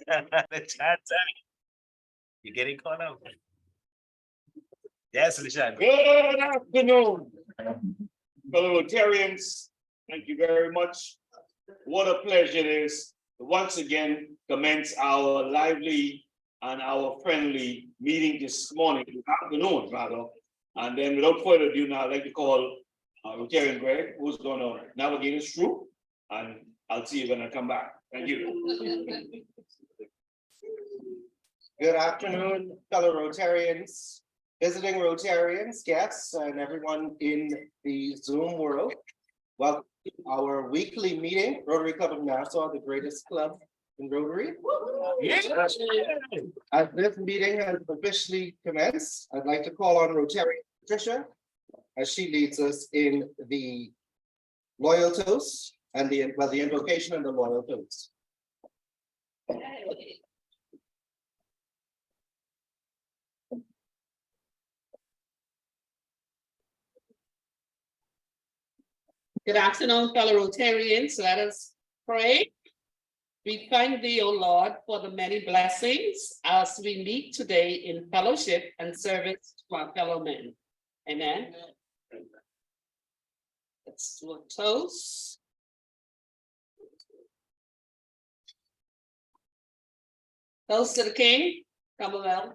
The chat, you're getting caught up. Yes, Lishan. Good afternoon, fellow Rotarians. Thank you very much. What a pleasure it is to once again commence our lively and our friendly meeting this morning, this afternoon rather. And then without further ado, now I'd like to call Rotarian Greg, who's going to navigate us through, and I'll see you when I come back. Thank you. Good afternoon, fellow Rotarians, visiting Rotarians, guests, and everyone in the Zoom world. Welcome to our weekly meeting, Rotary Club of Nassau, the greatest club in Rotary. Yes. As this meeting has officially commenced, I'd like to call on Rotarian Patricia as she leads us in the loyal toast and the invocation and the loyal toast. Good afternoon, fellow Rotarians. Let us pray. We thank thee, O Lord, for the many blessings as we meet today in fellowship and service to our fellow men. Amen. Let's do a toast. Toast to the King, Commonwealth.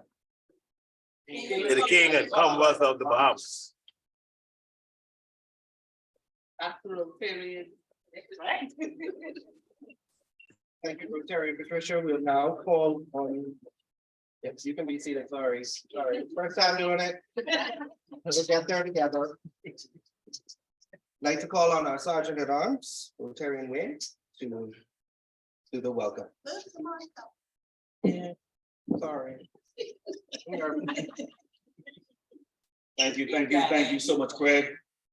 To the King and Commonwealth of the Bahamas. After Rotarian. Thank you, Rotarian Patricia. We'll now call on. Yes, you can be seated. Sorry. First time doing it. We'll get there together. Like to call on our Sergeant at Arms, Rotarian Wing, to do the welcome. Yeah, sorry. Thank you so much, Craig.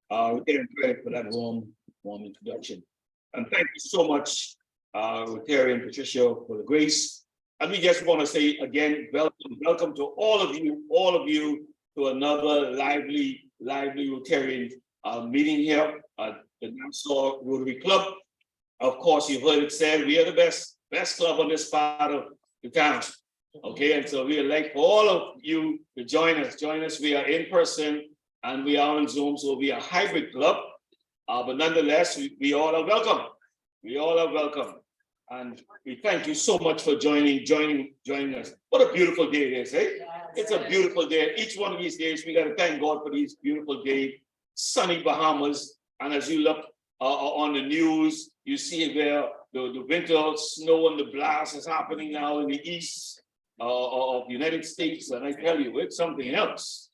We're getting credit for that warm introduction. And thank you so much, Rotarian Patricia, for the grace. And we just want to say again, welcome to all of you to another lively Rotarian meeting here at the Nassau Rotary Club. Of course, you've heard it said, we are the best club on this part of the town. Okay, and so we would like for all of you to join us. We are in person and we are on Zoom, so we are a hybrid club. But nonetheless, we all are welcome. We all are welcome. And we thank you so much for joining us. What a beautiful day it is, eh? It's a beautiful day. Each one of these days, we got to thank God for these beautiful days, sunny Bahamas. And as you look on the news, you see where the winter snow and the blast is happening now in the east of the United States. And I tell you, it's something else.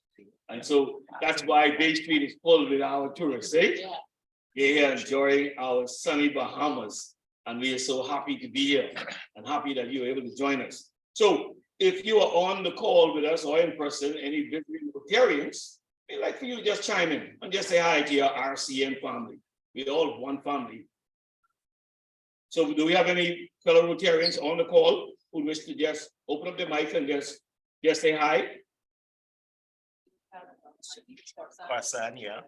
And so that's why Bay Street is full with our tourists, eh? They're here enjoying our sunny Bahamas. And we are so happy to be here and happy that you're able to join us. So if you are on the call with us or in person, any visiting Rotarians, we'd like for you to just chime in and just say hi to your RCN family. We're all one family. So do we have any fellow Rotarians on the call who wish to just open up the mic and just say hi? Parsan, yeah.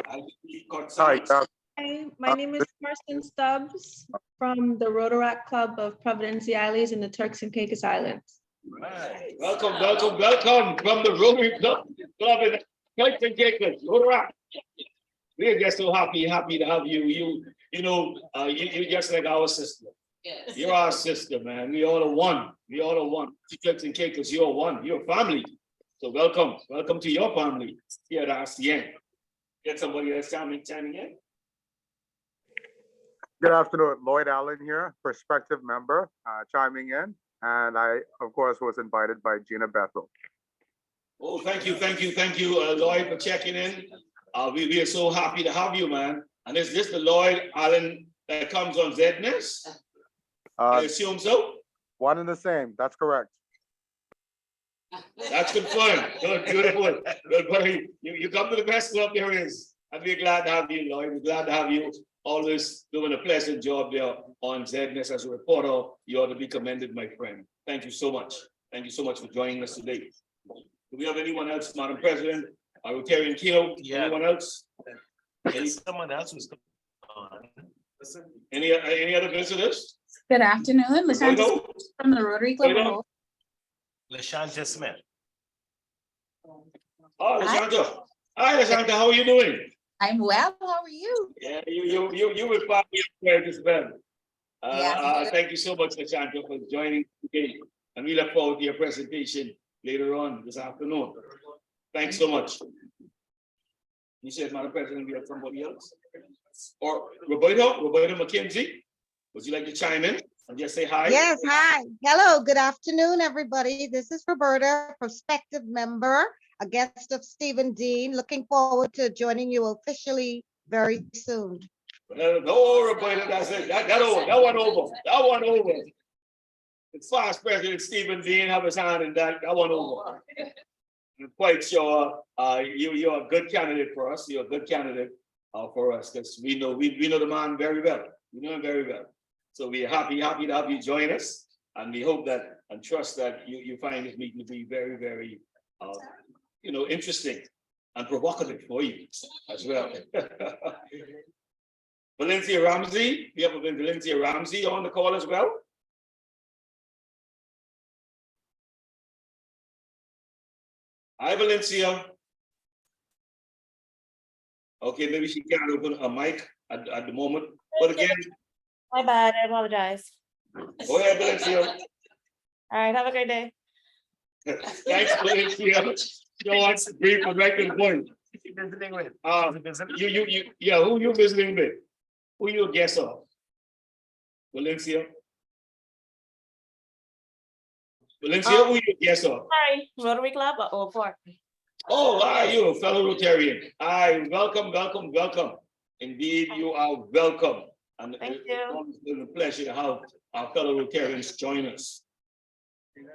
Hi, Hi, my name is Carson Stubbs from the Rotaract Club of Providence Isles in the Turks and Caicos Islands. Right. Welcome from the Rotary Club in Turks and Caicos, Rotaract. We're just so happy to have you. You're just like our sister. Yes. You're our sister, man. We all are one. Turks and Caicos, you're one. You're family. So welcome to your family here at RCN. Get somebody else chiming in. good afternoon. Lloyd Allen here, prospective member, chiming in. And I, of course, was invited by Gina Bethel. Oh, thank you, Lloyd, for checking in. We are so happy to have you, man. And is this the Lloyd Allen that comes on ZNS? I assume so. One and the same, that's correct. That's confirmed. Good, beautiful. Good, buddy. You come to the best club there is. And we're glad to have you, Lloyd. We're glad to have you. Always doing a pleasant job there on ZNS as a reporter. You ought to be commended, my friend. Thank you so much. Thank you so much for joining us today. Do we have anyone else, Madam President? Rotarian Kilo? Yeah. Anyone else? Yes, someone else was on. Any other visitors? Good afternoon, LaShanta Roberto? from the Rotary Club of Roberto? Old. LaShanta Smith. Oh, Lashanta. Hi, Lashanta, how are you doing? I'm well, how are you? Yeah, you will find me where this bell. Yeah. Thank you so much, Lashanta, for joining today. And we look forward to your presentation later on this afternoon. Thanks so much. You said, Madam President, we have somebody else? Or Roberto McKenzie, would you like to chime in and just say hi? Yes, hi. Hello, good afternoon, everybody. This is Roberta, prospective member, a guest of Stephen Dean. Looking forward to joining you officially very soon. No, Roberta, that's it. That one over. It's Vice President Stephen Dean have his hand in that one over. I'm quite sure you're a good candidate for us. You're a good candidate for us because we know the man very well. We know him very well. So we're happy to have you join us, and we hope that and trust that you find this meeting to be very, very interesting and provocative for you as well. Valencia Ramsey, we have Valencia Ramsey on the call as well. Hi, Valencia. Okay, maybe she can't open her mic at the moment, but again, My bad, I apologize. go ahead, Valencia. All right, have a great day. Thanks, Valencia. You want to brief and right to the point. Visiting with. Who you visiting with? Who you a guest of? Valencia? Valencia, who you a guest of? Sorry, Rotary Club or Park. Oh, are you a fellow Rotarian? Hi, welcome. Indeed, you are welcome. And Thank it's a pleasure to have our fellow Rotarians join us.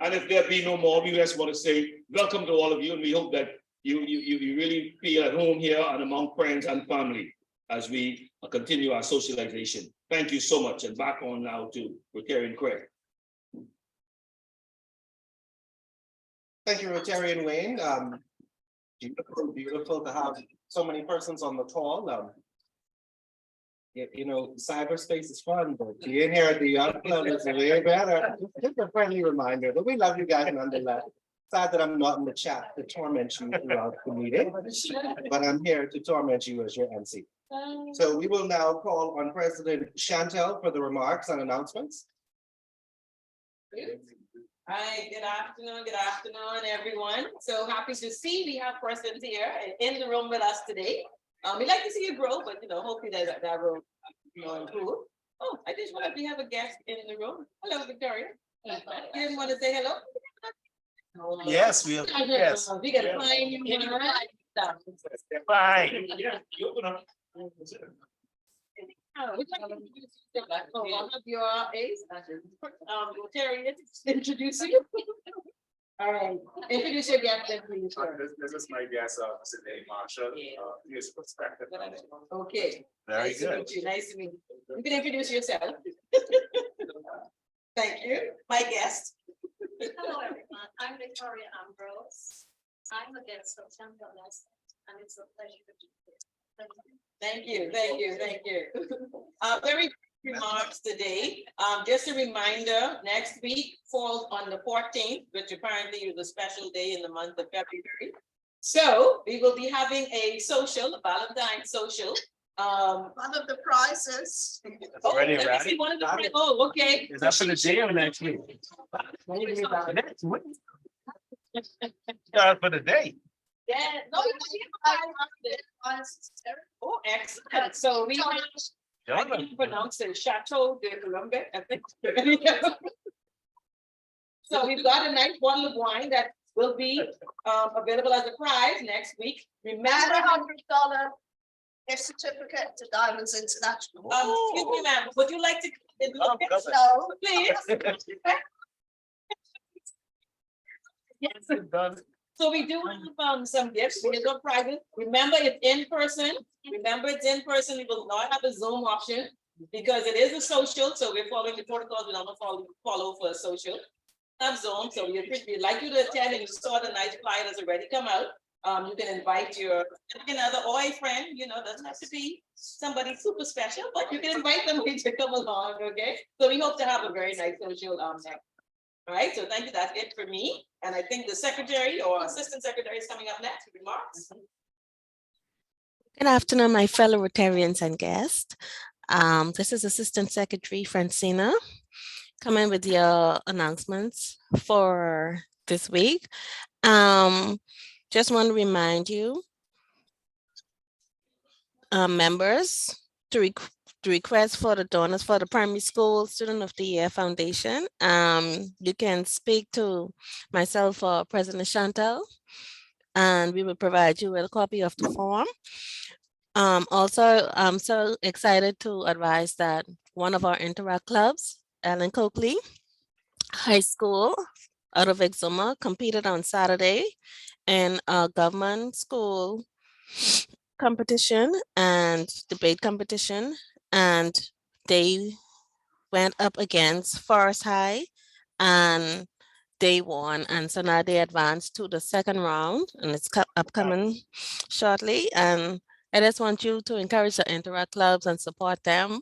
And if there be no more, we just want to say welcome to all of you, and we hope that you really feel at home here and among friends and family as we continue our socialization. Thank you so much, and back on now to Rotarian Craig. Thank you, Rotarian Wayne. Beautiful to have so many persons on the call. Cyberspace is fun, but being here at the Yacht Club is way better. Just a friendly reminder, but we love you guys nonetheless. Sad that I'm not in the chat to torment you throughout the meeting, but I'm here to torment you as your MC. So we will now call on President Chantel for the remarks and announcements. Hi, good afternoon, everyone. So happy to see we have persons here in the room with us today. We'd like to see you grow, but hopefully that will improve. Oh, I just want to have a guest in the room. Hello, Victoria. You didn't want to say hello? Yes, we have. Yes. We gotta find you here. Fine. One of your aides, Rotarian, introduce you. All right, introduce your guest then, please. This is my guest, Mr. Dave Marshall. He is prospective. Okay. Very Nice to good. meet you. Nice to meet you. You can introduce yourself. Thank you. My guest. Hello, everyone. I'm Victoria Ambrose. I'm a guest of Temple, and it's a pleasure to be here. Thank you. Very remarks today. Just a reminder, next week falls on the 14th, which apparently is a special day in the month of February. So we will be having a social, a Valentine's social. One of the prizes. Already let me ready? see one of the, oh, okay. Is that for the day or next week? Next week. For the day. Yeah, no, oh, excellent. So we have, I can pronounce it Chateau de Colombe, I think. So we've got a nice bottle of wine that will be available as a prize next week. Remember, $100 gift certificate to Diamonds International. excuse me, ma'am, would you like to look at No, please? Yes. So we do have some gifts, we have prizes. Remember, it's in person. We will not have a Zoom option because it is a social. So we're following the protocols. We don't follow for a social. Have Zoom, so we'd like you to attend, and you saw the nice flyers already come out. You can invite your significant other or a friend, doesn't have to be somebody super special, but you can invite somebody to come along, okay? So we hope to have a very nice social night. All right, so thank you, that's it for me. And I think the secretary or assistant secretary is coming up next with remarks. Good afternoon, my fellow Rotarians and guests. This is Assistant Secretary Francina coming with your announcements for this week. Just want to remind you, members, to request for the donors for the Primary School Student of the Year Foundation. You can speak to myself or President Chantal, and we will provide you with a copy of the form. Also, I'm so excited to advise that one of our Interact clubs, Ellen Coakley High School out of Exuma, competed on Saturday in a government school competition and debate competition, and they went up against Forest High and they won, and so now they advanced to the second round, and it's upcoming shortly. And I just want you to encourage the Interact clubs and support them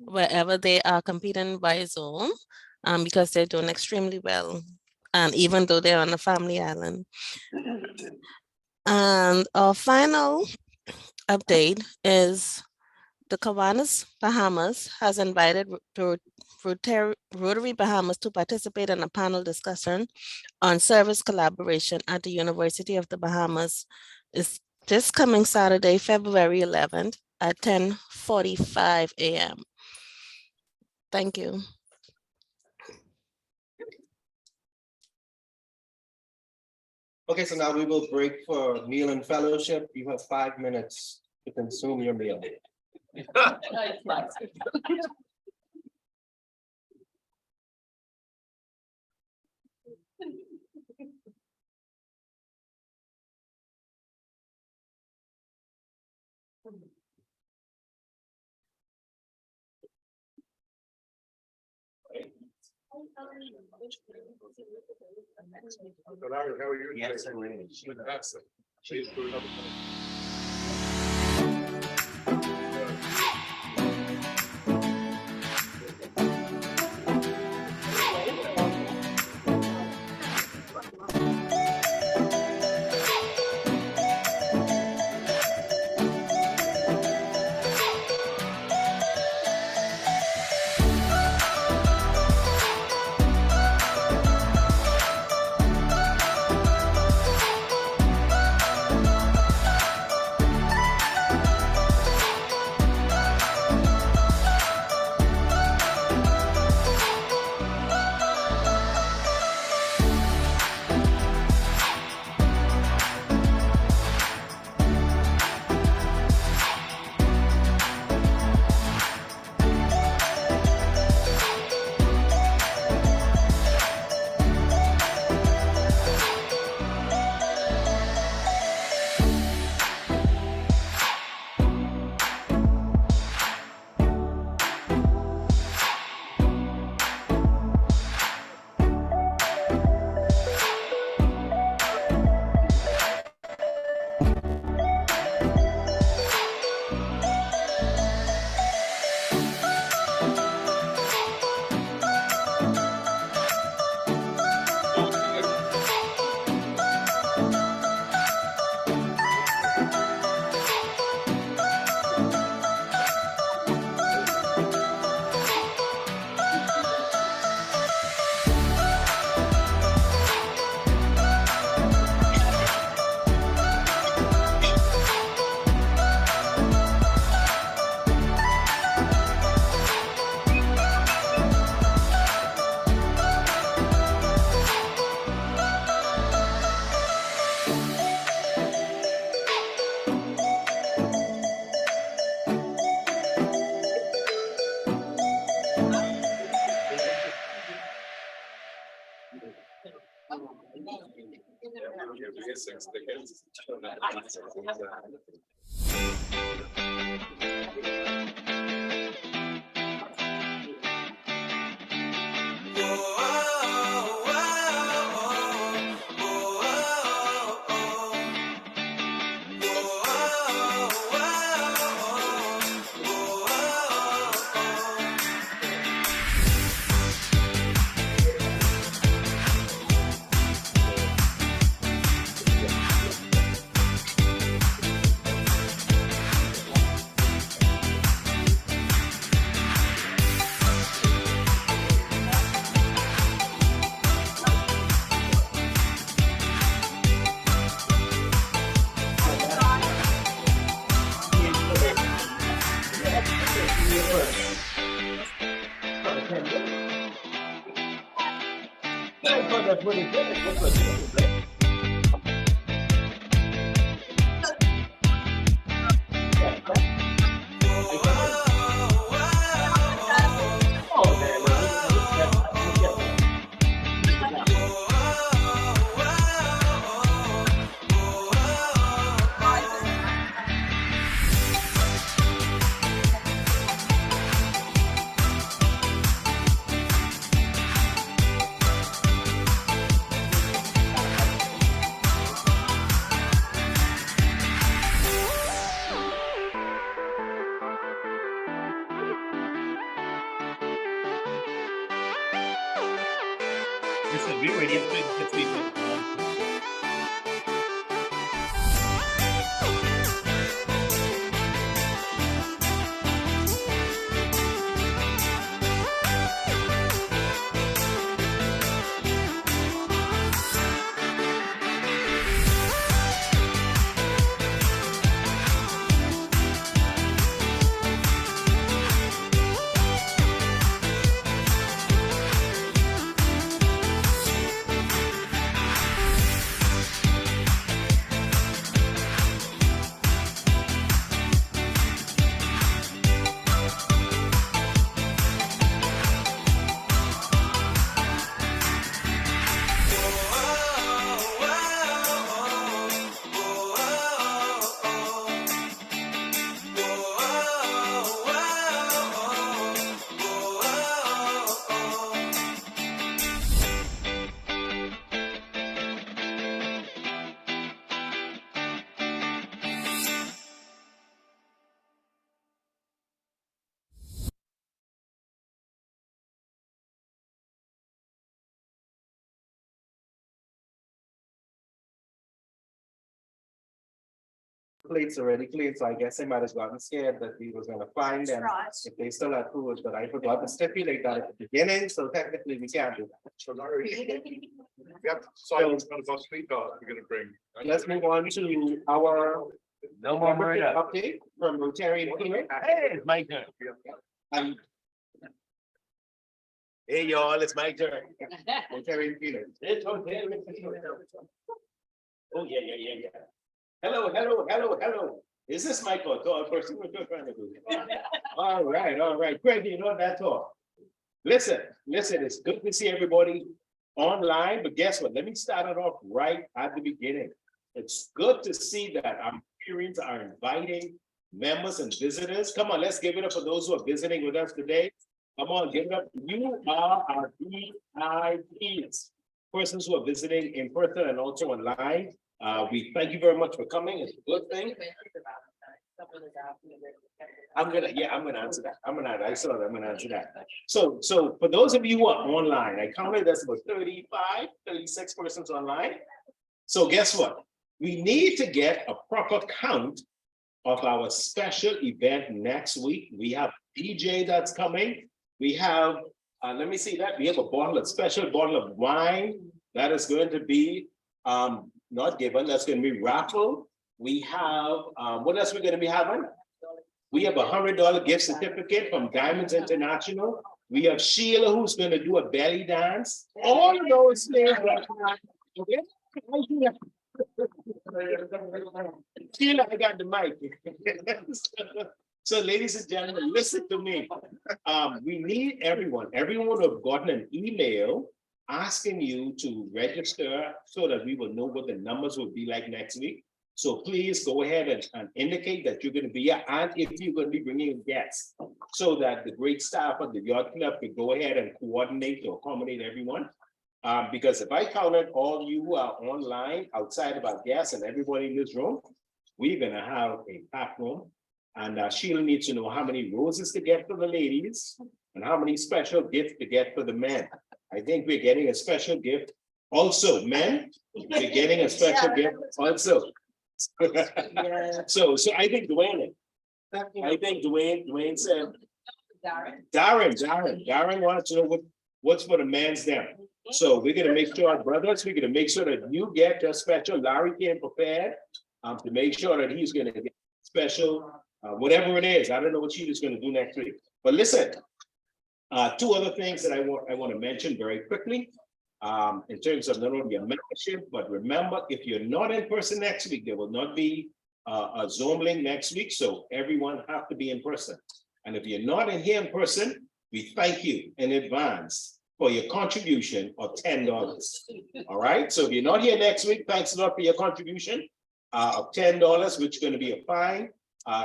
wherever they are competing by Zoom, because they're doing extremely well, even though they're on a family island. And our final update is the Kiwanis Bahamas has invited Rotary Bahamas to participate in a panel discussion on service collaboration at the University of the Bahamas. Is this coming Saturday, February 11th at 10:45 a.m. Thank you. Okay, so now we will break for meal and fellowship. You have 5 minutes to consume your meal. Yes, sir. Listen, we ready to get people. Plates already clean, so I guess I might have gotten scared that we was gonna find them if they still had food, but I forgot to stipulate that at the beginning, so technically we can't do that. Yep, so it's gonna go sweet dog, we're gonna bring. Let's move on to our No more membership murder. update from Rotarian Peter. Hey, it's my turn. And Hey, y'all, it's my turn. Rotarian Peter. It's okay. Oh, yeah. Hello. Is this Michael, a tall person? What you're trying to do? All right. Craig, you know that tall. Listen, it's good to see everybody online, but guess what? Let me start it off right at the beginning. It's good to see that our hearings are inviting members and visitors. Come on, let's give it up for those who are visiting with us today. Come on, give it up. You are our VIPs, persons who are visiting in person and also online. We thank you very much for coming. It's a good thing. I'm gonna answer that. I saw that. I'm gonna answer that. So for those of you who are online, I counted that's about 36 persons online. So guess what? We need to get a proper count of our special event next week. We have DJ that's coming. We have, let me see that. We have a special bottle of wine that is going to be not given, that's going to be raffled. We have, what else we're going to be having? We have $100 gift certificate from Diamonds International. We have Sheila who's going to do a belly dance. All of those things. Okay? Sheila, I got the mic. So ladies and gentlemen, listen to me. We need everyone who have gotten an email asking you to register so that we will know what the numbers will be like next week. So please go ahead and indicate that you're going to be here and if you're going to be bringing guests so that the great staff of the yacht club could go ahead and coordinate to accommodate everyone. Because if I counted all you who are online outside of our guests and everybody in this room, we're going to have a packed room. And Sheila needs to know how many roses to get for the ladies and how many special gifts to get for the men. I think we're getting a special gift. Also, men, we're getting a special gift also. So I think Dwayne said, Darren wants to know what's for the men's there. So we're gonna make sure our brothers, we're gonna make sure that you get your special. Larry came prepared to make sure that he's gonna get special, whatever it is. I don't know what Sheeta's gonna do next week. But listen, two other things that I want to mention very quickly. in terms of not only your membership, but remember, if you're not in person next week, there will not be a Zoom link next week, so everyone have to be in person. And if you're not in here in person, we thank you in advance for your contribution of $10. All right, so if you're not here next week, thanks a lot for your contribution of $10, which is going to be a fine.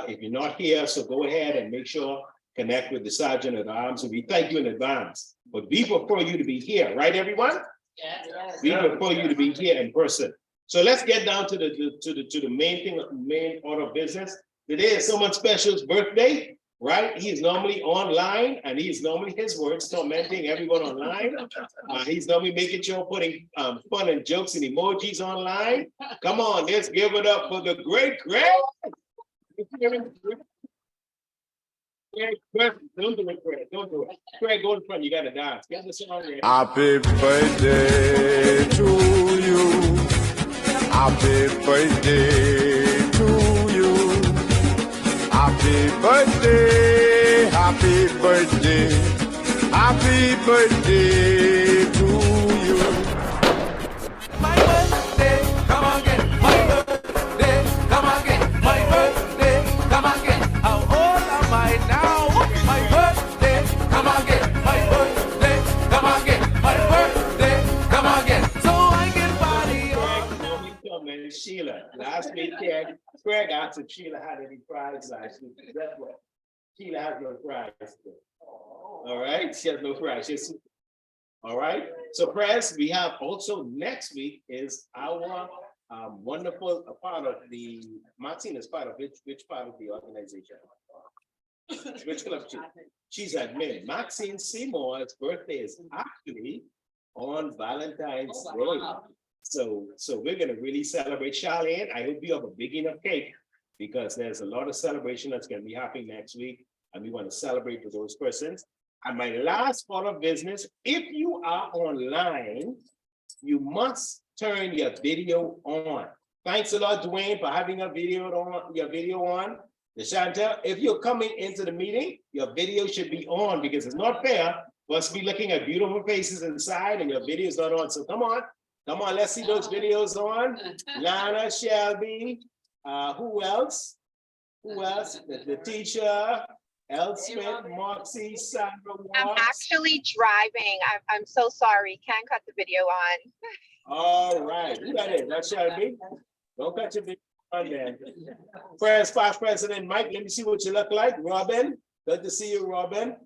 If you're not here, so go ahead and make sure connect with the Sergeant at Arms, and we thank you in advance. But we prefer you to be here, right, everyone? Yes. We prefer you to be here in person. So let's get down to the main order of business. Today is someone special's birthday, right? He is normally online, and he's normally, his words, tormenting everyone online. He's normally making sure putting fun and jokes and emojis online. Come on, let's give it up for the great Greg. Greg, don't do it, Greg. Don't do it. Greg, go in front. You gotta dance. Get the song ready. Happy birthday to you. Happy birthday to you. Happy birthday. Happy birthday. Happy birthday to you. My birthday, come again. My birthday, come again. My birthday, come again. How old am I now? My birthday, come again. My birthday, come again. My birthday, come again. So I can party on. And Sheila, last weekend, Greg asked if Sheila had any fries last week. Guess what? Sheila has no fries. All right, she has no fries. All right, so press, we have also next week is our wonderful part of the, Martine is part of which part of the organization? Which club? She's admin. Maxine Seymour's birthday is actually on Valentine's Day. So we're gonna really celebrate. Charlene, I hope you have a big enough cake, because there's a lot of celebration that's gonna be happening next week, and we want to celebrate with those persons. And my last part of business, if you are online, you must turn your video on. Thanks a lot, Dwayne, for having your video on. Deshanta, if you're coming into the meeting, your video should be on, because it's not fair for us to be looking at beautiful faces inside and your video is not on. So come on, let's see those videos on. Lana, Shelby, who else? The teacher, Elspeth, Moxie, Sandra. I'm actually driving. I'm so sorry. Can't cut the video on. All right, who that is? That Shelby? Don't cut your video on then. Past President Mike, let me see what you look like. Robin, good to see you, Robin.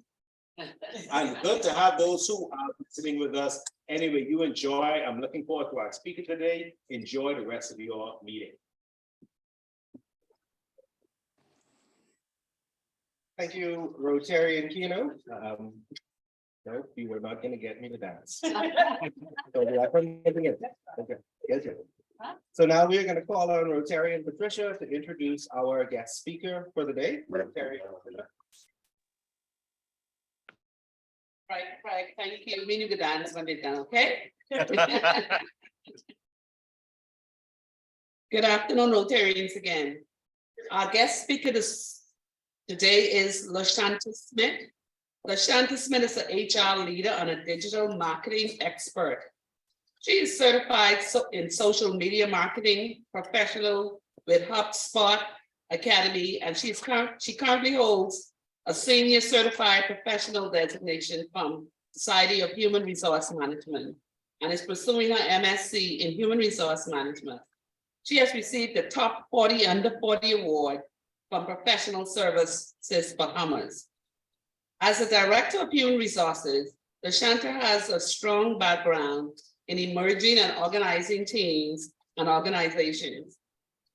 And good to have those who are sitting with us. Anyway, you enjoy. I'm looking forward to our speaker today. Enjoy the rest of your meeting. Thank you, Rotarian Keno. No, you were not going to get me to dance. So okay. Yes, yes. So now we're going to call on Rotarian Patricia to introduce our guest speaker for the day. Rotarian. Right, thank you. We need to dance when we're done, okay? Good afternoon, Rotarians again. Our guest speaker today is LaShanta Smith. LaShanta Smith is an HR leader and a digital marketing expert. She is certified in social media marketing professional with HubSpot Academy, and she currently holds a senior certified professional designation from Society of Human Resource Management and is pursuing her MSc in Human Resource Management. She has received the Top 40 Under 40 Award from Professional Services Bahamas. As a Director of Human Resources, LaShanta has a strong background in emerging and organizing teams and organizations.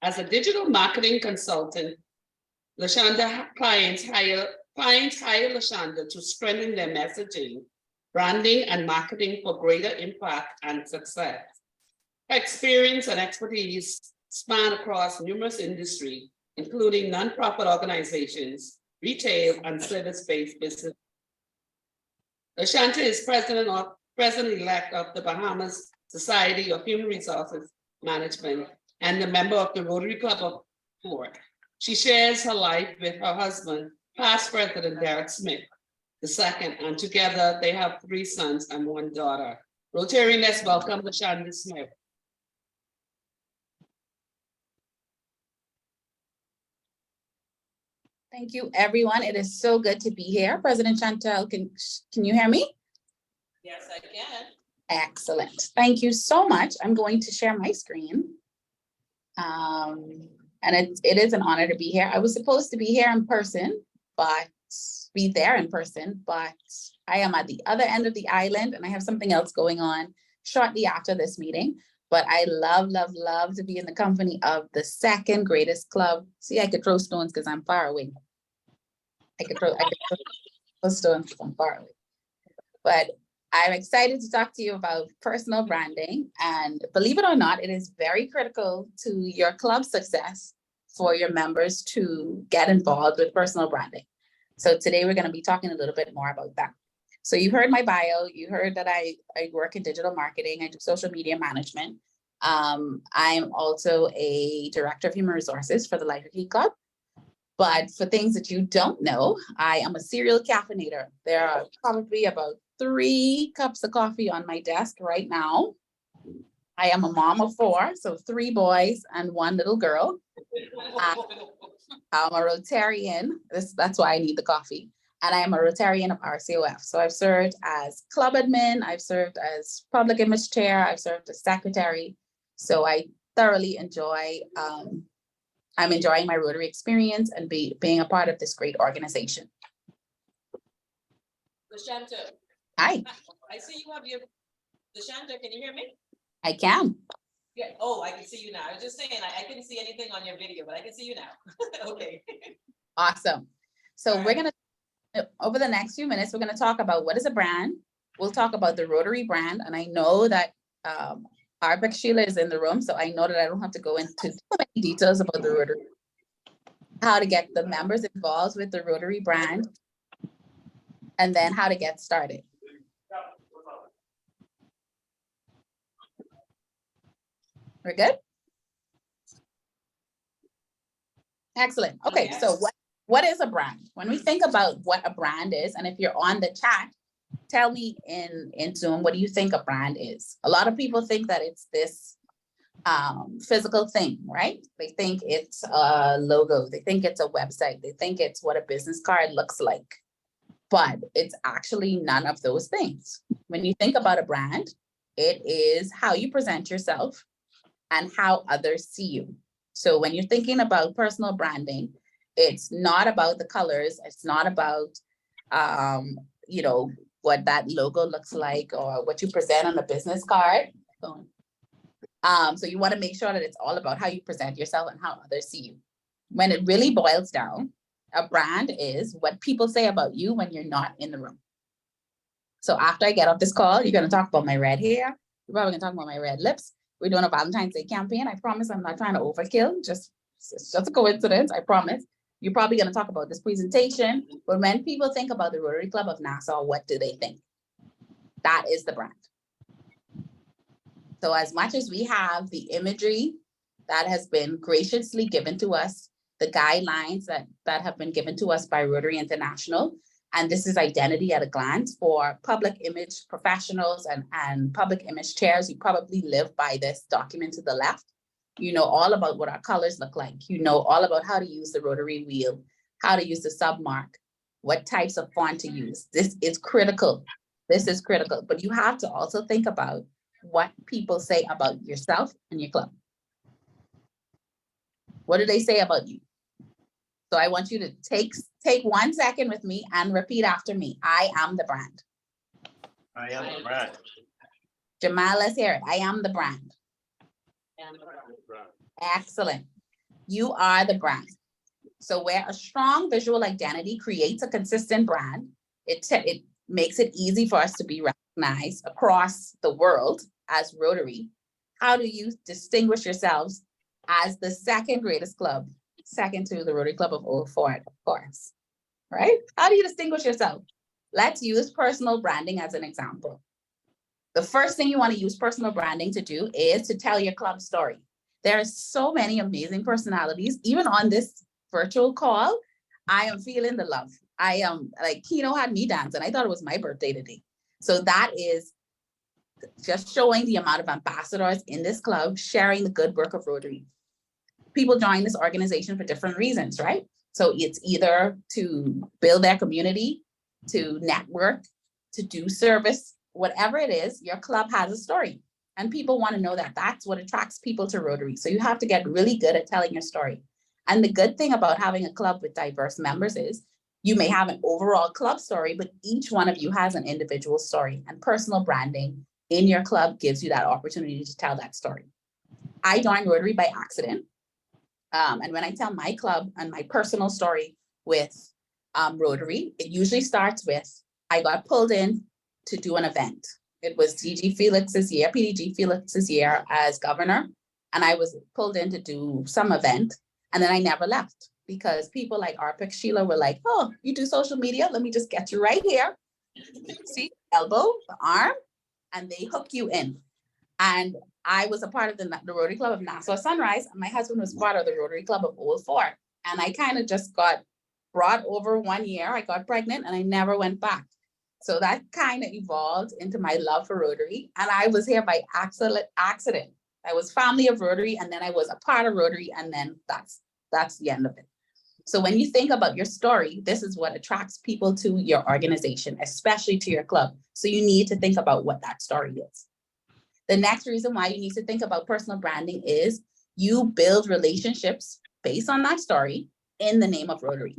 As a digital marketing consultant, LaShanta clients hire LaShanta to strengthen their messaging, branding, and marketing for greater impact and success. Her experience and expertise span across numerous industries, including nonprofit organizations, retail, and service-based business. LaShanta is president-elect of the Bahamas Society of Human Resources Management and a member of the Rotary Club of Port. She shares her life with her husband, past President Derek Smith II, and together they have 3 sons and 1 daughter. Rotarians, welcome LaShonda Smith. Thank you, everyone. It is so good to be here. President Chantel, can you hear me? Yes, I can. Excellent. Thank you so much. I'm going to share my screen. And it is an honor to be here. I was supposed to be here in person, but I am at the other end of the island and I have something else going on shortly after this meeting. But I love, love, love to be in the company of the second greatest club. See, I could throw stones because I'm far away. I could throw stones because I'm far away. But I'm excited to talk to you about personal branding. And believe it or not, it is very critical to your club success for your members to get involved with personal branding. So today we're going to be talking a little bit more about that. So you heard my bio, you heard that I work in digital marketing, I do social media management. I'm also a director of human resources for the Life of Heat Club. But for things that you don't know, I am a serial caffeinator. There are probably about 3 cups of coffee on my desk right now. I am a mom of 4, so 3 boys and 1 little girl. I'm a Rotarian. That's why I need the coffee. And I am a Rotarian of RCOF. So I've served as club admin, I've served as public image chair, I've served as secretary. So I thoroughly enjoy, I'm enjoying my Rotary experience and being a part of this great organization. LaShonda. Hi. I see you have your, LaShonda, can you hear me? I can. Yeah, oh, I can see you now. I was just saying, I couldn't see anything on your video, but I can see you now. Okay. Awesome. So All we're going to, over the next few minutes, we're going to talk about what is a brand. We'll talk about the Rotary brand. And I know that Arbeck Sheila is in the room, so I know that I don't have to go into too many details about the Rotary, how to get the members involved with the Rotary brand, and then how to get started. We're good? Excellent. Okay, so what is a brand? When we think about what a brand is, and if you're on the chat, tell me in Zoom, what do you think a brand is? A lot of people think that it's this physical thing, right? They think it's a logo. They think it's a website. They think it's what a business card looks like. But it's actually none of those things. When you think about a brand, it is how you present yourself and how others see you. So when you're thinking about personal branding, it's not about the colors. It's not about, you know, what that logo looks like or what you present on a business card. So you want to make sure that it's all about how you present yourself and how others see you. When it really boils down, a brand is what people say about you when you're not in the room. So after I get off this call, you're going to talk about my red hair. You're probably going to talk about my red lips. We're doing a Valentine's Day campaign. I promise I'm not trying to overkill. It's just a coincidence. I promise. You're probably going to talk about this presentation. But when people think about the Rotary Club of Nassau, what do they think? That is the brand. So as much as we have the imagery that has been graciously given to us, the guidelines that have been given to us by Rotary International, and this is identity at a glance for public image professionals and public image chairs. You probably live by this document to the left. You know all about what our colors look like. You know all about how to use the rotary wheel, how to use the submark, what types of font to use. This is critical. This is critical, but you have to also think about what people say about yourself and your club. What do they say about you? So I want you to take 1 second with me and repeat after me. I am the brand. I am the brand. Jamal, let's hear it. I am the brand. Excellent. You are the brand. So where a strong visual identity creates a consistent brand, it makes it easy for us to be recognized across the world as Rotary. How do you distinguish yourselves as the second greatest club, second to the Rotary Club of Old Fort, of course, right? How do you distinguish yourself? Let's use personal branding as an example. The first thing you want to use personal branding to do is to tell your club story. There are so many amazing personalities, even on this virtual call. I am feeling the love. I am like, Kino had me dancing. I thought it was my birthday today. So that is just showing the amount of ambassadors in this club sharing the good work of Rotary. People join this organization for different reasons, right? So it's either to build their community, to network, to do service, whatever it is, your club has a story. And people want to know that. That's what attracts people to Rotary. So you have to get really good at telling your story. And the good thing about having a club with diverse members is you may have an overall club story, but each one of you has an individual story, and personal branding in your club gives you that opportunity to tell that story. I joined Rotary by accident. And when I tell my club and my personal story with Rotary, it usually starts with, I got pulled in to do an event. It was PDG Felix's year as governor, and I was pulled in to do some event, and then I never left because people like Arpic Sheila were like, oh, you do social media? Let me just get you right here. See, elbow, the arm, and they hook you in. And I was a part of the Rotary Club of Nassau Sunrise, and my husband was part of the Rotary Club of Old Fort. And I kind of just got brought over 1 year. I got pregnant and I never went back. So that kind of evolved into my love for Rotary. And I was here by accident. I was family of Rotary, and then I was a part of Rotary, and then that's the end of it. So when you think about your story, this is what attracts people to your organization, especially to your club. So you need to think about what that story is. The next reason why you need to think about personal branding is you build relationships based on that story in the name of Rotary.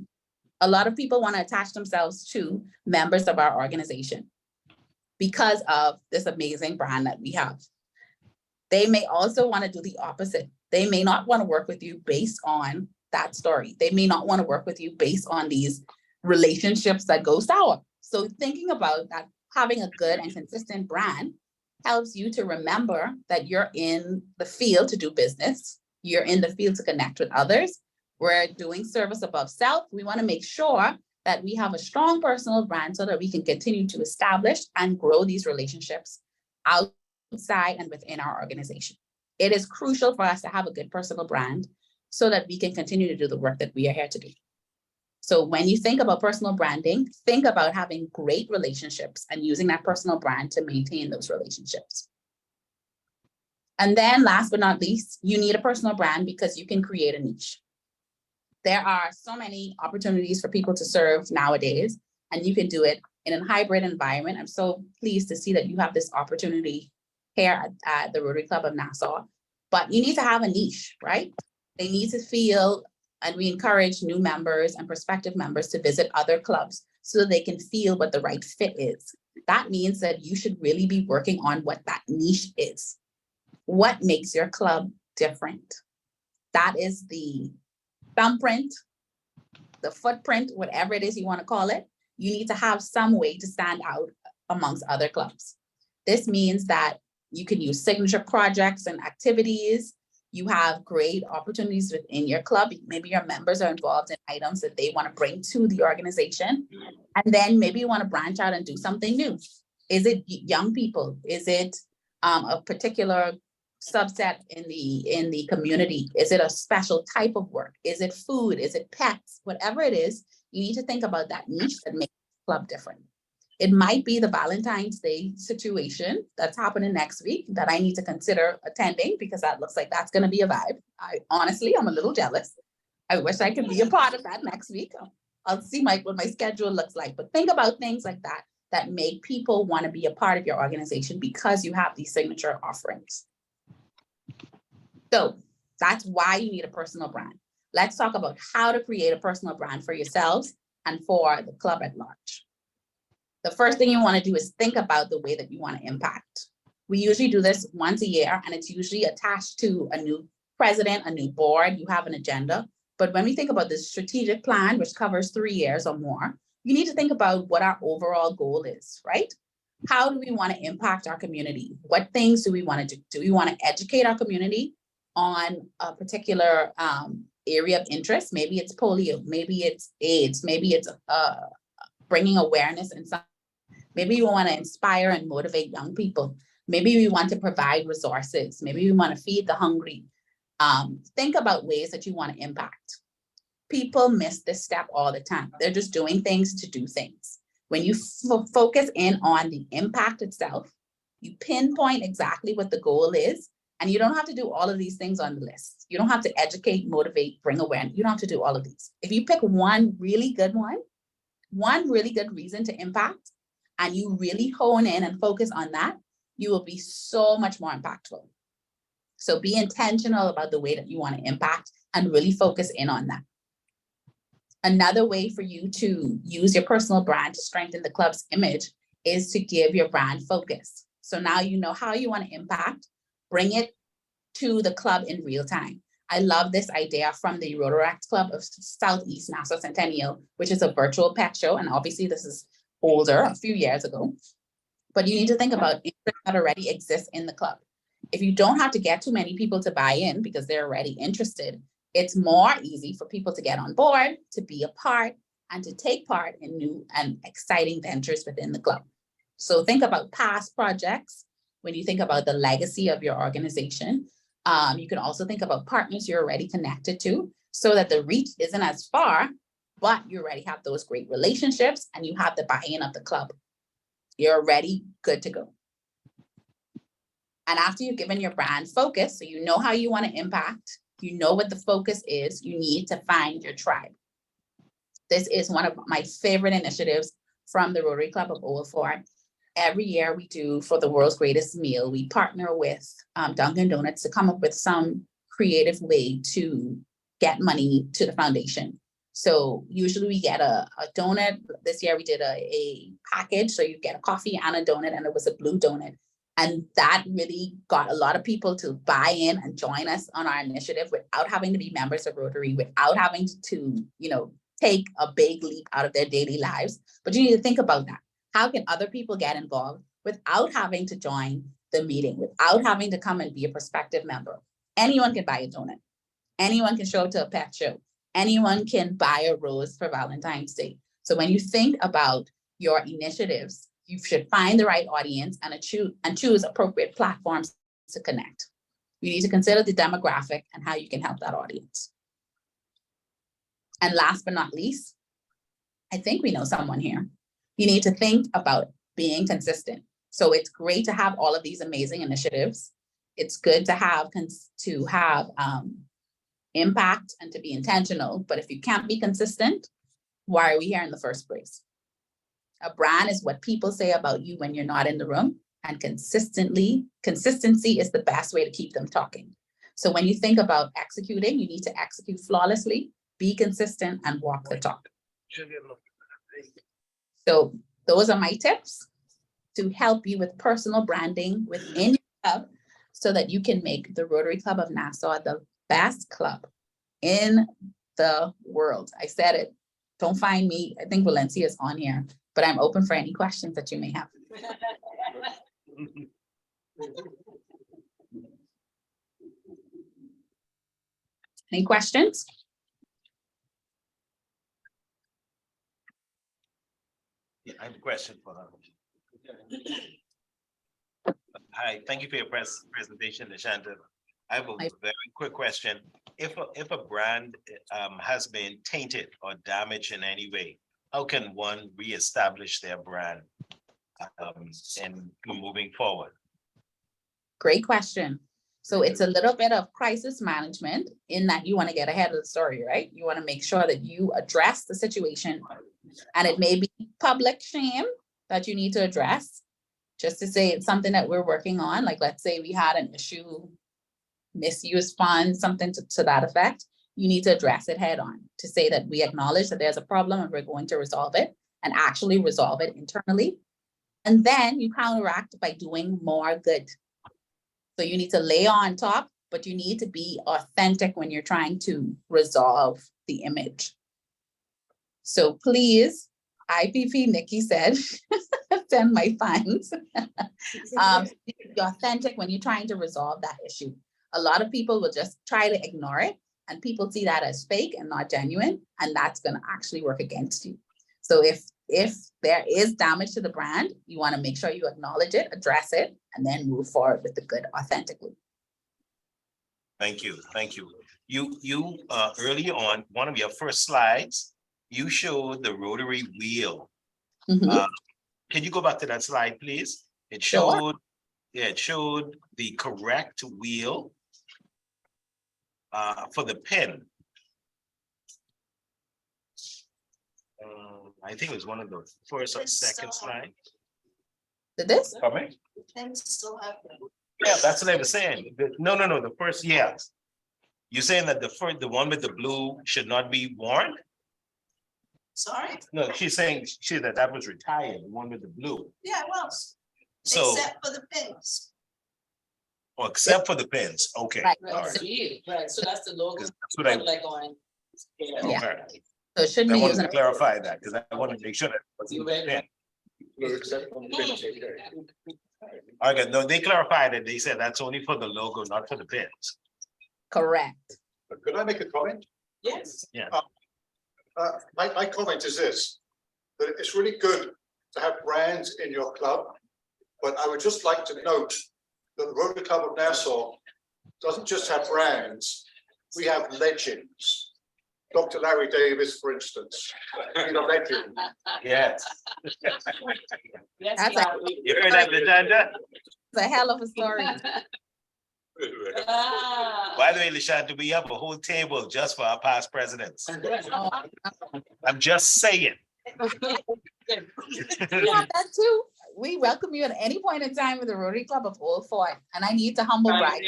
A lot of people want to attach themselves to members of our organization because of this amazing brand that we have. They may also want to do the opposite. They may not want to work with you based on that story. They may not want to work with you based on these relationships that go sour. So thinking about that, having a good and consistent brand helps you to remember that you're in the field to do business. You're in the field to connect with others. We're doing service above self. We want to make sure that we have a strong personal brand so that we can continue to establish and grow these relationships outside and within our organization. It is crucial for us to have a good personal brand so that we can continue to do the work that we are here to do. So when you think about personal branding, think about having great relationships and using that personal brand to maintain those relationships. And then last but not least, you need a personal brand because you can create a niche. There are so many opportunities for people to serve nowadays, and you can do it in a hybrid environment. I'm so pleased to see that you have this opportunity here at the Rotary Club of Nassau, but you need to have a niche, right? They need to feel, and we encourage new members and prospective members to visit other clubs so they can feel what the right fit is. That means that you should really be working on what that niche is. What makes your club different? That is the thumbprint, the footprint, whatever it is you want to call it. You need to have some way to stand out amongst other clubs. This means that you can use signature projects and activities. You have great opportunities within your club. Maybe your members are involved in items that they want to bring to the organization. And then maybe you want to branch out and do something new. Is it young people? Is it a particular subset in the community? Is it a special type of work? Is it food? Is it pets? Whatever it is, you need to think about that niche that makes the club different. It might be the Valentine's Day situation that's happening next week that I need to consider attending because that looks like that's going to be a vibe. Honestly, I'm a little jealous. I wish I could be a part of that next week. I'll see what my schedule looks like. But think about things like that that make people want to be a part of your organization because you have these signature offerings. So that's why you need a personal brand. Let's talk about how to create a personal brand for yourselves and for the club at large. The first thing you want to do is think about the way that you want to impact. We usually do this once a year, and it's usually attached to a new president, a new board. You have an agenda. But when we think about this strategic plan, which covers 3 years or more, you need to think about what our overall goal is, right? How do we want to impact our community? What things do we want to do? Do we want to educate our community on a particular area of interest? Maybe it's polio, maybe it's AIDS, maybe it's bringing awareness in some. Maybe we want to inspire and motivate young people. Maybe we want to provide resources. Maybe we want to feed the hungry. Think about ways that you want to impact. People miss this step all the time. They're just doing things to do things. When you focus in on the impact itself, You pinpoint exactly what the goal is, and you don't have to do all of these things on the list. You don't have to educate, motivate, bring awareness. You don't have to do all of these. If you pick one really good one really good reason to impact, and you really hone in and focus on that, you will be so much more impactful. So be intentional about the way that you want to impact and really focus in on that. Another way for you to use your personal brand to strengthen the club's image is to give your brand focus. So now you know how you want to impact, bring it to the club in real time. I love this idea from the Rotaract Club of Southeast Nassau Centennial, which is a virtual pet show. And obviously this is older, a few years ago, but you need to think about interest that already exists in the club. If you don't have to get too many people to buy in because they're already interested, it's more easy for people to get on board, to be a part, and to take part in new and exciting ventures within the club. So think about past projects when you think about the legacy of your organization. You can also think about partners you're already connected to so that the reach isn't as far, but you already have those great relationships and you have the buy-in of the club. You're already good to go. And after you've given your brand focus, so you know how you want to impact, you know what the focus is, you need to find your tribe. This is one of my favorite initiatives from the Rotary Club of Old Fort. Every year we do for the world's greatest meal, we partner with Dunkin' Donuts to come up with some creative way to get money to the foundation. So usually we get a donut. This year we did a package. So you get a coffee and a donut, and it was a blue donut. And that really got a lot of people to buy in and join us on our initiative without having to be members of Rotary, without having to, take a big leap out of their daily lives. But you need to think about that. How can other people get involved without having to join the meeting, without having to come and be a prospective member? Anyone can buy a donut. Anyone can show up to a pet show. Anyone can buy a rose for Valentine's Day. So when you think about your initiatives, you should find the right audience and choose appropriate platforms to connect. You need to consider the demographic and how you can help that audience. And last but not least, I think we know someone here. You need to think about being consistent. So it's great to have all of these amazing initiatives. It's good to have impact and to be intentional. But if you can't be consistent, why are we here in the first place? A brand is what people say about you when you're not in the room, and consistency is the best way to keep them talking. So when you think about executing, you need to execute flawlessly, be consistent, and walk the talk. So those are my tips to help you with personal branding within your club so that you can make the Rotary Club of Nassau the best club in the world. I said it. Don't find me. I think Valencia is on here, but I'm open for any questions that you may have. Any questions? Yeah, I have a question for her. Hi, thank you for your presentation, Nishanta. I have a very quick question. If a brand has been tainted or damaged in any way, how can one reestablish their brand and moving forward? Great question. So it's a little bit of crisis management in that you want to get ahead of the story, right? You want to make sure that you address the situation, and it may be public shame that you need to address. Just to say it's something that we're working on. Like, let's say we had an issue, misuse funds, something to that effect. You need to address it head on to say that we acknowledge that there's a problem and we're going to resolve it, and actually resolve it internally. And then you counteract by doing more good. So you need to lay on top, but you need to be authentic when you're trying to resolve the image. So please, IPP Nikki said, send my fines. Be authentic when you're trying to resolve that issue. A lot of people will just try to ignore it, and people see that as fake and not genuine, and that's going to actually work against you. So if there is damage to the brand, you want to make sure you acknowledge it, address it, and then move forward with the good authentically. Thank you. Thank you. You earlier on one of your first slides, you showed the rotary wheel. Mm-hmm. Can you go back to that slide, please? It Sure. showed Yeah, it showed the correct wheel for the pin. I think it was one of the first or second slide. Did this? Pardon me? Things still happen. Yeah, that's what I was saying. No, the first, yeah. You're saying that the one with the blue should not be worn? Sorry? No, she's saying that was retired, the one with the blue. Yeah, it was, So, except for the pins. or except for the pins, okay. Right. All right. Right, so that's the logo. That's what I, Like on. Yeah. okay. So it shouldn't I be wanted using. to clarify that, because I wanted to make sure that. You read Yeah. that? Okay, no, they clarified it. They said that's only for the logo, not for the pins. Correct. Could I make a comment? Yes. Yeah. My comment is this, that it's really good to have brands in your club, but I would just like to note that the Rotary Club of Nassau doesn't just have brands, we have legends. Dr. Larry Davis, for instance, he's a legend. Yes. That's a, You heard that, Lashanta? it's a hell of a story. By the way, Lashanta, we have a whole table just for our past presidents. I'm just saying. We have that too. We welcome you at any point in time with the Rotary Club of Old Fort, and I need to humble brag.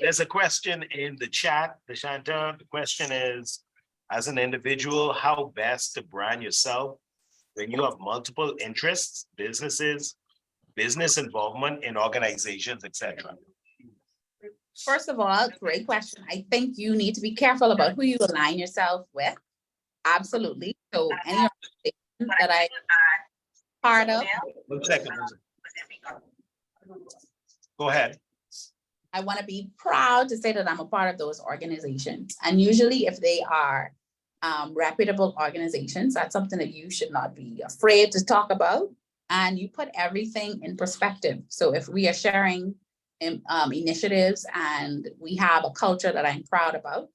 There's a question in the chat, Lashanta. The question is, as an individual, how best to brand yourself when you have multiple interests, businesses, business involvement in organizations, etc. First of all, great question. I think you need to be careful about who you align yourself with. Absolutely. So any organization that I part of. 1 second. Go ahead. I want to be proud to say that I'm a part of those organizations. And usually if they are reputable organizations, that's something that you should not be afraid to talk about. And you put everything in perspective. So if we are sharing initiatives and we have a culture that I'm proud about,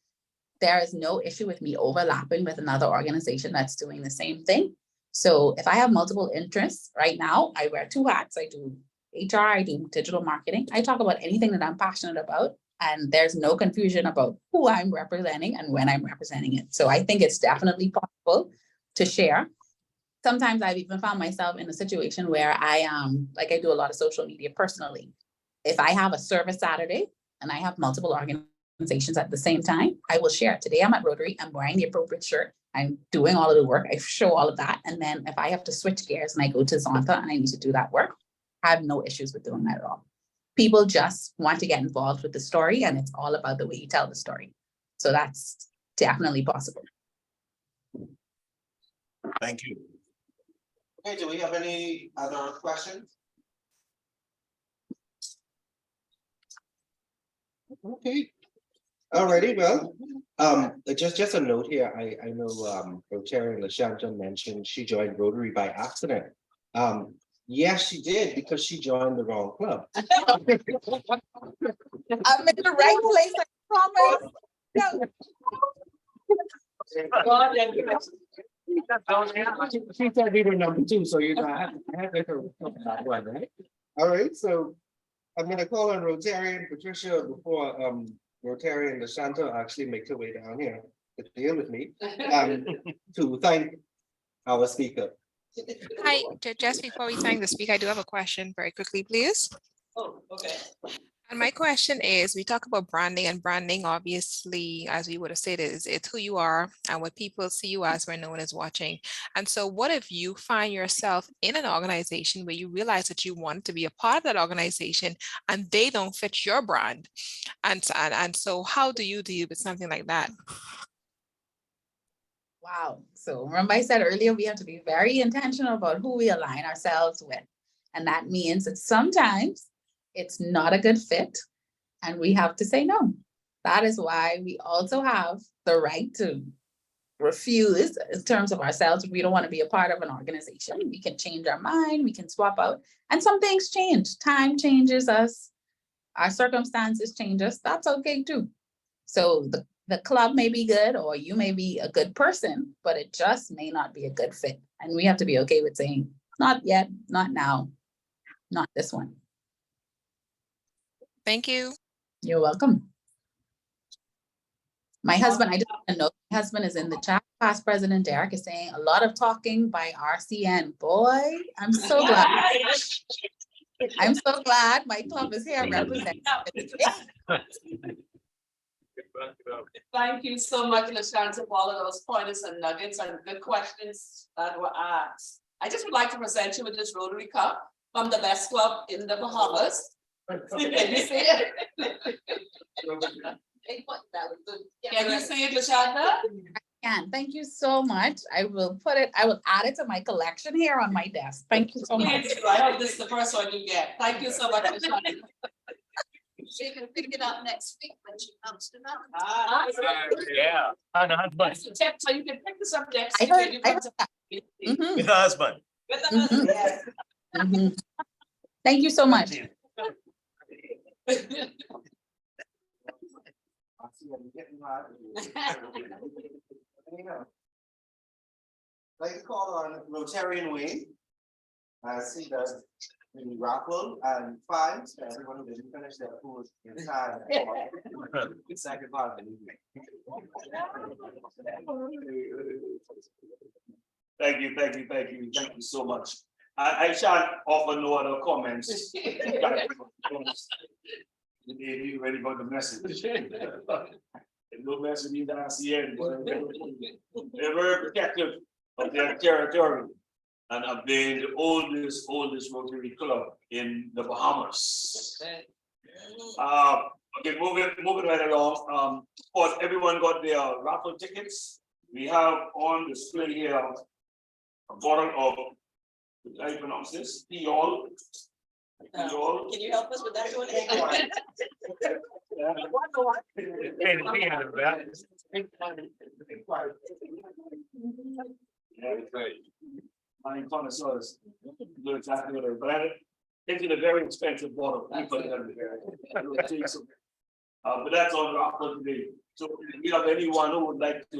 there is no issue with me overlapping with another organization that's doing the same thing. So if I have multiple interests right now, I wear 2 hats. I do HR, I do digital marketing. I talk about anything that I'm passionate about, and there's no confusion about who I'm representing and when I'm representing it. So I think it's definitely possible to share. Sometimes I've even found myself in a situation where I like I do a lot of social media personally. If I have a service Saturday and I have multiple organizations at the same time, I will share. Today I'm at Rotary, I'm wearing the appropriate shirt, I'm doing all of the work, I show all of that. And then if I have to switch gears and I go to Zonta and I need to do that work, I have no issues with doing that at all. People just want to get involved with the story, and it's all about the way you tell the story. So that's definitely possible. Thank you. Okay, do we have any other questions? Okay. Alrighty, well, just a note here, I know Rotarian Lashanta mentioned she joined Rotary by accident. Yes, she did, because she joined the wrong club. I'm in the right place, I promise. No. She said we were number 2, so you know, I have to talk about one, right? All right, so I'm gonna call on Rotarian Patricia before Rotarian Lashanta actually make her way down here to deal with me, to thank our speaker. Hi, just before we thank the speaker, I do have a question very quickly, please. Oh, okay. And my question is, we talk about branding, and branding, obviously, as we would have said, it's who you are and what people see you as when no one is watching. And so what if you find yourself in an organization where you realize that you want to be a part of that organization and they don't fit your brand? And so how do you deal with something like that? Wow. So remember I said earlier, we have to be very intentional about who we align ourselves with. And that means that sometimes it's not a good fit and we have to say no. That is why we also have the right to refuse in terms of ourselves. If we don't want to be a part of an organization, we can change our mind, we can swap out, and some things change. Time changes us, our circumstances change us. That's okay too. So the club may be good or you may be a good person, but it just may not be a good fit. And we have to be okay with saying, not yet, not now, not this one. Thank you. You're welcome. My husband, I just want to know, my husband is in the chat. Past President Derek is saying a lot of talking by RCN. Boy, I'm so glad. I'm so glad my club is here representing. Thank you so much, LaShanta, for all of those pointers and nuggets and good questions that were asked. I just would like to present you with this Rotary Cup from the best club in the Bahamas. Can you see it? Can you see it, LaShanta? And thank you so much. I will add it to my collection here on my desk. Thank you so much. I hope this is the first one you get. Thank you so much, LaShanta. She can pick it up next week when she comes to Mountain. Yeah. And a husband. So you can pick this up next I week. heard, when you I come heard to- that. Mhm, With a husband. With us, yes. mhm. Thank you so much. Like to call on Rotarian Wayne. I see that the raffle and fines for everyone who didn't finish their food in time. Second part of the evening. Thank you so much. I shan't offer no other comments. You ready for the message? No message in the RCN, but they're very protective of their territory. And have been the oldest Rotary club in the Bahamas. Okay, moving right along. Of course, everyone got their raffle tickets. We have on display here a bottle of, how do you pronounce this? Piol. Can you help us with that one? My connoisseurs know exactly what I'm branded. It's in a very expensive bottle. But that's on raffle today. So if you have anyone who would like to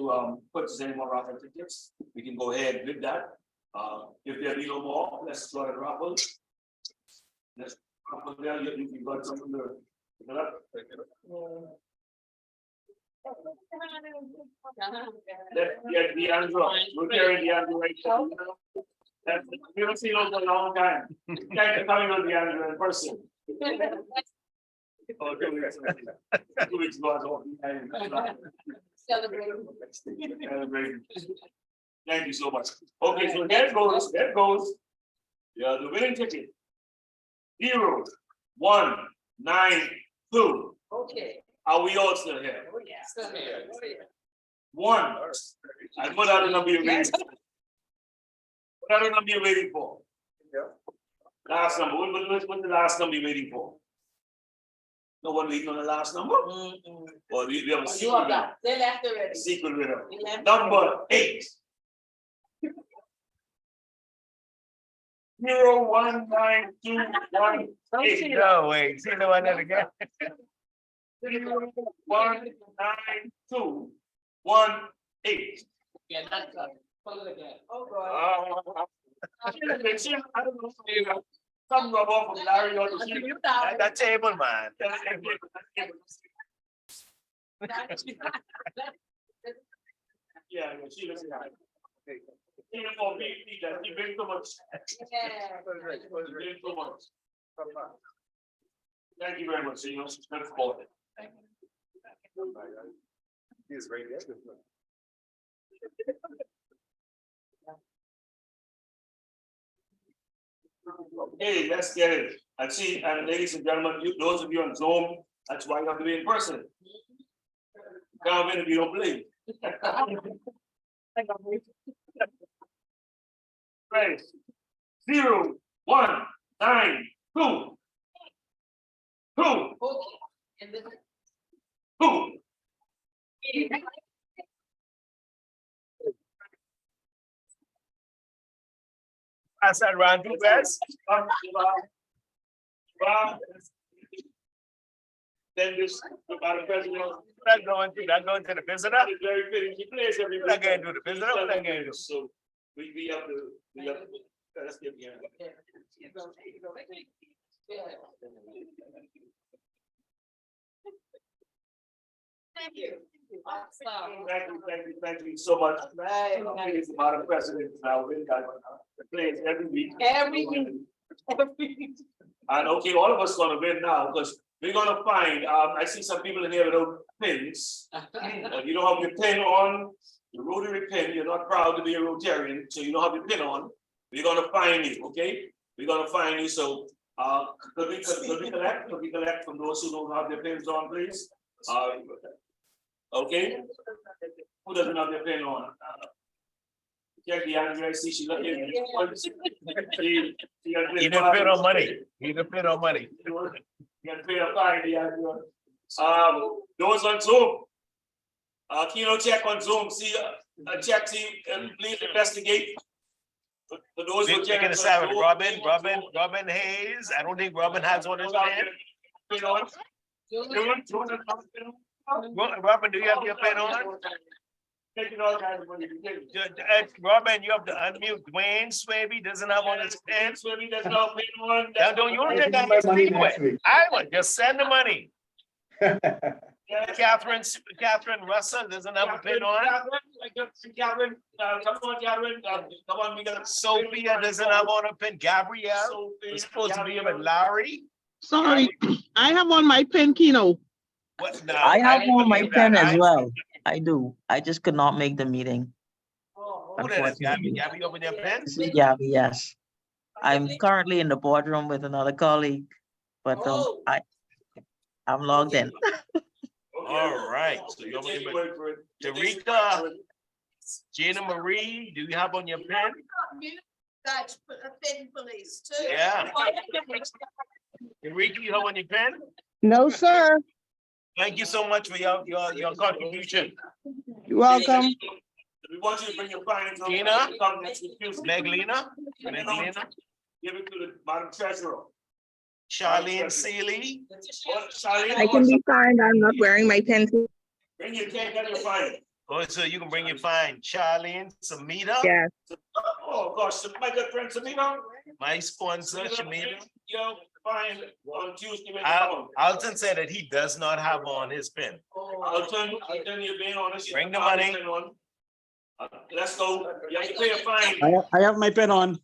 purchase any more raffle tickets, we can go ahead with that. If there be no more, let's go ahead and raffle. Let's raffle there. You got something to pick it up. Yeah, the Andrew. We're carrying the Andrew right now. We haven't seen those in a long time. Thanks for coming on the Andrew in person. Oh, 2 weeks. 2 weeks ago. Celebrating. Thank you so much. Okay, so there goes. Yeah, the winning ticket. 0, 1, 9, 2. Okay. Are we all still here? Oh, yeah. Still here. Oh, yeah. 1. I put out a number you're waiting for. What other number you're waiting for? Last number. What's the last number you're waiting for? No one waiting on the last number? Or do you have a secret winner? They left already. Secret winner. Number 8. 0, 1, 9, 2, 1, 8. No, wait, see the one that again. 0, 1, 9, 2, 1, 8. Yeah, that's good. Pull it again. Oh, God. I don't know. Some rub off of Larry or the sheet. That table, man. Yeah, she doesn't have. Even for me, he brings so much. Yeah. He brings so much. Thank you very much. You know, that's all. He's right there. Okay, let's get it. And see, and ladies and gentlemen, those of you on Zoom, that's why you have to be in person. Come in if you don't believe. Right. 0, 1, 9, 2. 2. Okay. And then 2. Pass that round to best. Then this, Madam President. That going to the visitor? It's very fitting. He plays every. What I gonna do, the visitor? What I gonna do? So we have to, let's get behind. Thank you. Thank you so much. Right. Please, Madam President, now we got plays every week. Every week. And okay, all of us gonna win now, because we're gonna find, I see some people in here without pins. You don't have your pin on, the rotary pin, you're not proud to be a Rotarian, so you don't have your pin on. We're gonna find you, okay? We're gonna find you, so, could we collect from those who don't have their pins on, please? Okay? Who doesn't have their pin on? Check the address, see, she looking. He didn't pay no money. He didn't pay no money. You gotta pay a fine, yeah. Those on Zoom. Keno check on Zoom, see, check, see, and please investigate. For those who We check can on decide with Zoom. Robin Hayes. I don't think Robin has one of his pen. Pin on. Robin, do you have your pen on? Take it all, guys, when you take it. Robin, you have to unmute. Dwayne Swaby doesn't have on his pen. Swimming, that's not pin on. Now, don't you think I can speak with? I would just send the money. Catherine Russell doesn't have a pin on. Catherine, come on, Catherine, come on, we got. Sophia doesn't have on a pin. Gabrielle is supposed to be with Larry. Sorry, I have on my pen, Keno. What? No, I have didn't on my believe pen that. as well. I do. I just could not make the meeting. Who that is? Gabby, Gabby, open your pen. This is Gabby, yes. I'm currently in the boardroom with another colleague, but I'm logged in. All right. So you're opening your Tarika, Gina Marie, do you have on your pen? That's a pin police too. Yeah. Tarika, you have on your pen? No, sir. Thank you so much for your contribution. You're welcome. We want you to bring your findings. Tina? Meglina? Give it to the Madam Treasurer. Charlene Seeley? I can be fine. I'm not wearing my pen. Bring your take and your fine. Oh, so you can bring your fine. Charlene, Samita? Yes. Oh, gosh, my good friend Samita. My sponsor, Shamita. Yo, fine on Tuesday. Alton said that he does not have on his pen. Alton, you're being honest. Bring the money. Let's go. You have to pay a fine. I have my pen on.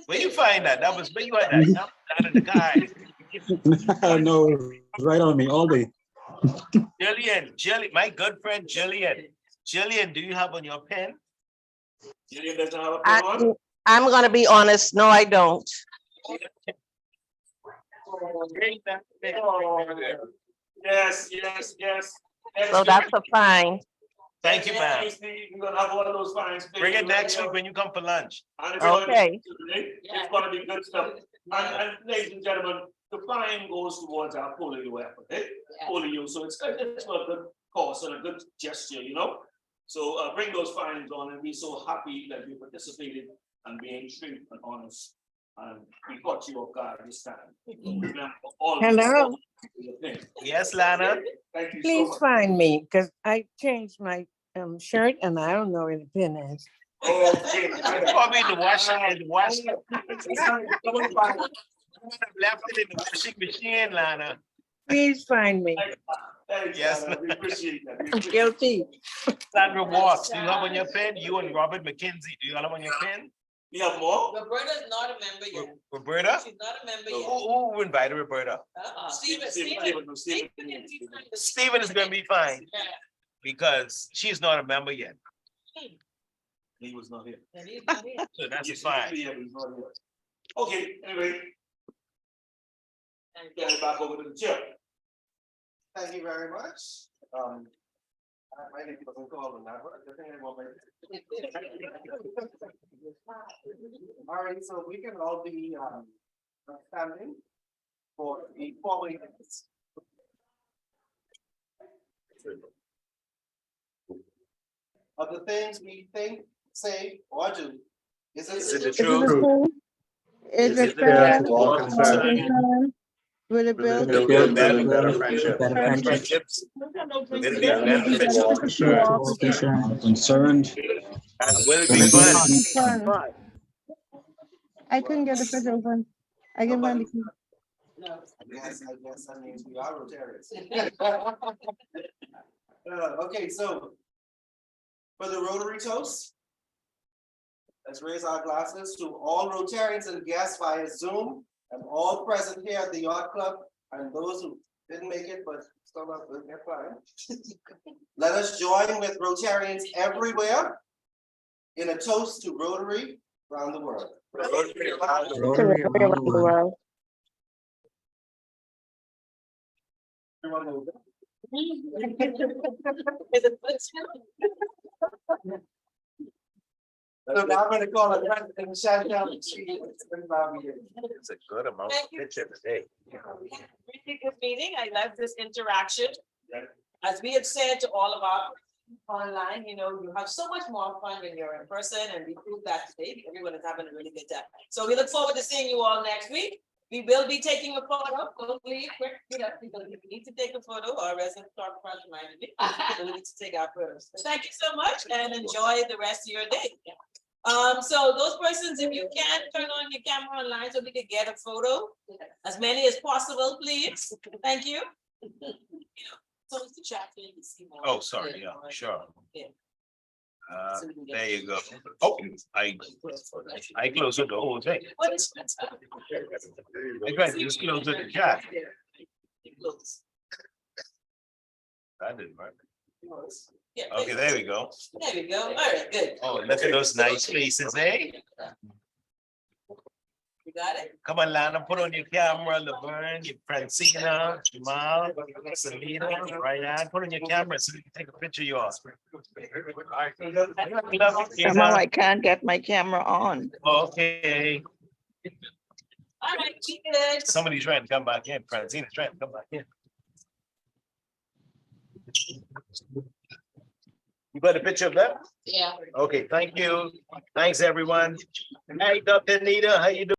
Where you find that? That was where you had that. Down in the guy. No, it's right on me all day. Jillian, my good friend Jillian. Jillian, do you have on your pen? Jillian doesn't have a pen on? I'm gonna be honest, no, I don't. Yes. So that's a fine. Thank you, ma'am. We're gonna have one of those fines. Bring it next week when you come for lunch. Okay. It's gonna be good stuff. And ladies and gentlemen, the fine goes towards our polio effort, polio. So it's a good cause and a good gesture, you know? So bring those fines on and be so happy that you participated and being true and honest. And we caught you off guard this time. Remember all. Hello. Yes, Lana. Thank you so Please much. find me, because I changed my shirt and I don't know where the pin is. Okay. Probably in the wash. Left it in the washing machine, Lana. Please find me. Yes. We appreciate that. I'm guilty. Sandra Watts, do you have on your pen? You and Robert McKenzie, do you have on your pen? We have more? Roberta's not a member yet. Roberta? She's not a member yet. Who invited Roberta? Steven Steven is gonna be fine because she's not a member yet. He was not here. So that's fine. Okay, anyway. Get it back over to the chair. Thank you very much. My name doesn't call on that, but the thing I want all right, so we can all be standing for the following minutes. Of the things we think, say, or do, is it the truth? Is it fair? Will it build? It'll build better friendships. Better Better friendships. friendships. Mitigate beneficial. Concerned. And will it be fun? Fun. I couldn't get the fridge open. I can find the key. I guess that means we are Rotarians. Okay, so for the Rotary toast, let's raise our glasses to all Rotarians and guests via Zoom and all present here at the Yacht Club and those who didn't make it but still not good, they're fine. Let us join with Rotarians everywhere in a toast to Rotary around the world. Rotary around the world. Rotary around the world. So now I'm gonna call it President Chantal. It's a good amount of picture today. Really good meeting. I love this interaction. As we have said to all of our online, you have so much more fun when you're in person, and we prove that today. Everyone is having a really good time. So we look forward to seeing you all next week. We will be taking a photo. Don't leave quick, because we need to take a photo. Our resident clerk reminded me. So we need to take our photos. So thank you so much and enjoy the rest of your day. So those persons, if you can turn on your camera online so we can get a photo, as many as possible, please. Thank you. So it's the chat. So you can see more. Oh, sorry, yeah, sure. Yeah. There you go. Oh, I closed the whole thing. What is that? I tried to just close the chat. That didn't work. Yeah, Okay, there we go. there we go. All right, good. Oh, look at those nice faces, eh? You got it? Come on, Lana, put on your camera, Laverne, your Francina, Jamal, Selena, Ryan, put on your camera so we can take a picture of you all. Somehow I can't get my camera on. Okay, All right, we good. somebody's trying to come back in, Francina's trying to come back in. You got a picture of them? Yeah. Okay, thank you. Thanks, everyone. Hey, Dr. Nita, how you doing?